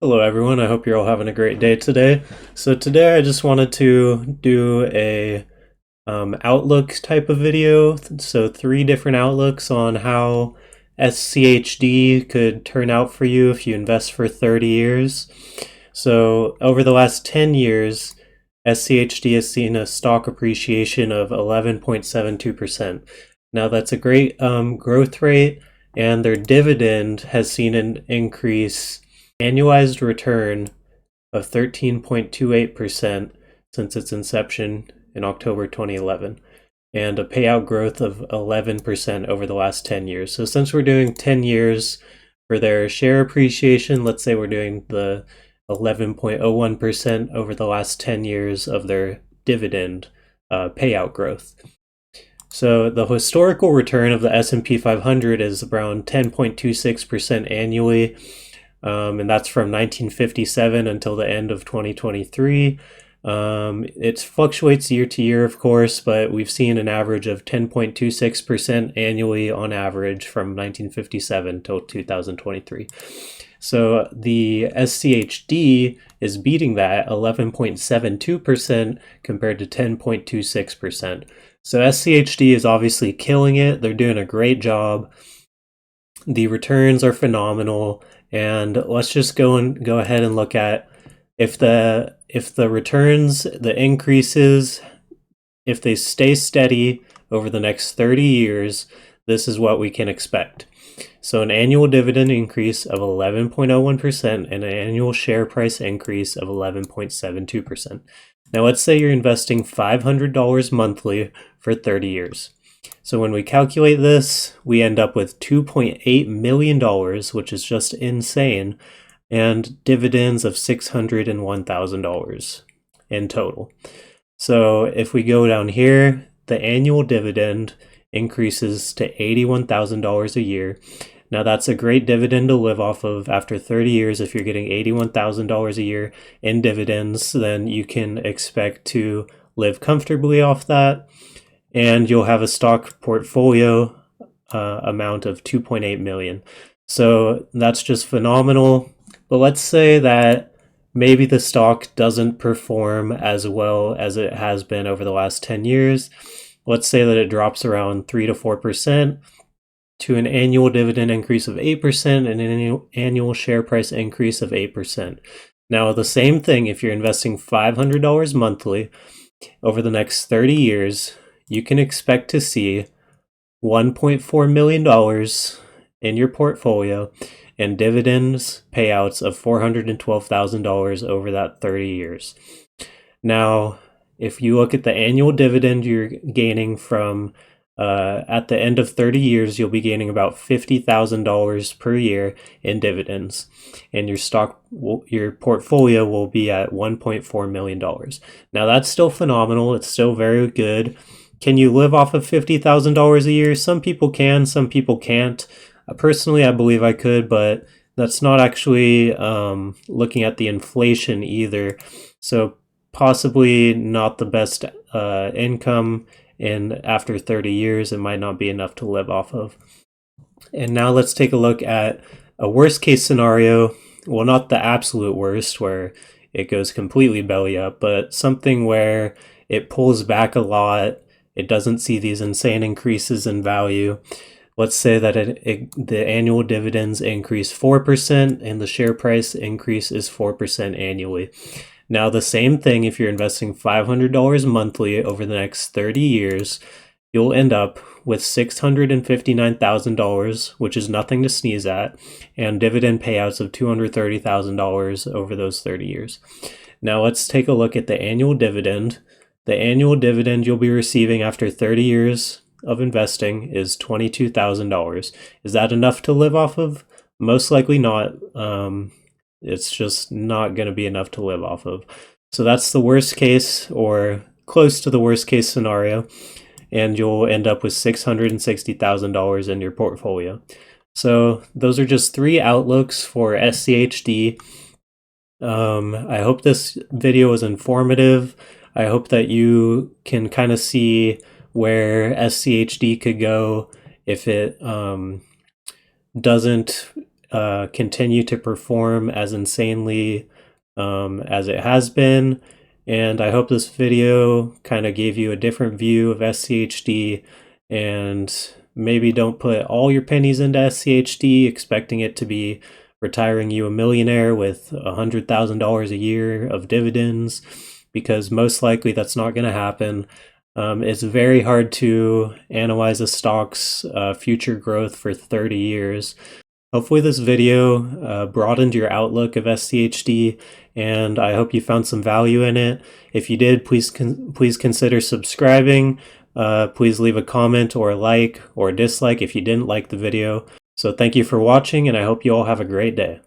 Hello everyone, I hope you're all having a great day today. So today I just wanted to do a outlook type of video. So three different outlooks on how SCHD could turn out for you if you invest for 30 years. So over the last 10 years, SCHD has seen a stock appreciation of 11.72%. Now that's a great growth rate, and their dividend has seen an increase annualized return of 13.28% since its inception in October 2011, and a payout growth of 11% over the last 10 years. So since we're doing 10 years for their share appreciation, let's say we're doing the 11.01% over the last 10 years of their dividend payout growth. So the historical return of the S&P 500 is around 10.26% annually, and that's from 1957 until the end of 2023. It fluctuates year to year, of course, but we've seen an average of 10.26% annually on average from 1957 till 2023. So the SCHD is beating that 11.72% compared to 10.26%. So SCHD is obviously killing it. They're doing a great job. The returns are phenomenal. And let's just go ahead and look at if the returns, the increases, if they stay steady over the next 30 years, this is what we can expect. So an annual dividend increase of 11.01% and an annual share price increase of 11.72%. Now let's say you're investing $500 monthly for 30 years. So when we calculate this, we end up with $2.8 million, which is just insane, and dividends of $601,000 in total. So if we go down here, the annual dividend increases to $81,000 a year. Now that's a great dividend to live off of after 30 years. If you're getting $81,000 a year in dividends, then you can expect to live comfortably off that, and you'll have a stock portfolio amount of 2.8 million. So that's just phenomenal. But let's say that maybe the stock doesn't perform as well as it has been over the last 10 years. Let's say that it drops around 3 to 4% to an annual dividend increase of 8% and an annual share price increase of 8%. Now, the same thing, if you're investing $500 monthly over the next 30 years, you can expect to see $1.4 million in your portfolio and dividends payouts of $412,000 over that 30 years. Now, if you look at the annual dividend you're gaining from at the end of 30 years, you'll be gaining about $50,000 per year in dividends, and your portfolio will be at $1.4 million. Now, that's still phenomenal. It's still very good. Can you live off of $50,000 a year? Some people can, some people can't. Personally, I believe I could, but that's not actually looking at the inflation either. So possibly not the best income, and after 30 years, it might not be enough to live off of. And now let's take a look at a worst case scenario. Well, not the absolute worst where it goes completely belly up, but something where it pulls back a lot. It doesn't see these insane increases in value. Let's say that the annual dividends increase 4% and the share price increase is 4% annually. Now, the same thing, if you're investing $500 monthly over the next 30 years, you'll end up with $659,000, which is nothing to sneeze at, and dividend payouts of $230,000 over those 30 years. Now, let's take a look at the annual dividend. The annual dividend you'll be receiving after 30 years of investing is $22,000. Is that enough to live off of? Most likely not. It's just not going to be enough to live off of. So that's the worst case, or close to the worst case scenario, and you'll end up with $660,000 in your portfolio. So those are just three outlooks for SCHD. I hope this video was informative. I hope that you can kind of see where SCHD could go if it doesn't continue to perform as insanely as it has been. And I hope this video kind of gave you a different view of SCHD, and maybe don't put all your pennies into SCHD expecting it to be retiring you a millionaire with $100,000 a year of dividends, because most likely that's not going to happen. It's very hard to analyze a stock's future growth for 30 years. Hopefully this video broadened your outlook of SCHD, and I hope you found some value in it. If you did, please consider subscribing. Please leave a comment or a like or dislike if you didn't like the video. So thank you for watching, and I hope you all have a great day.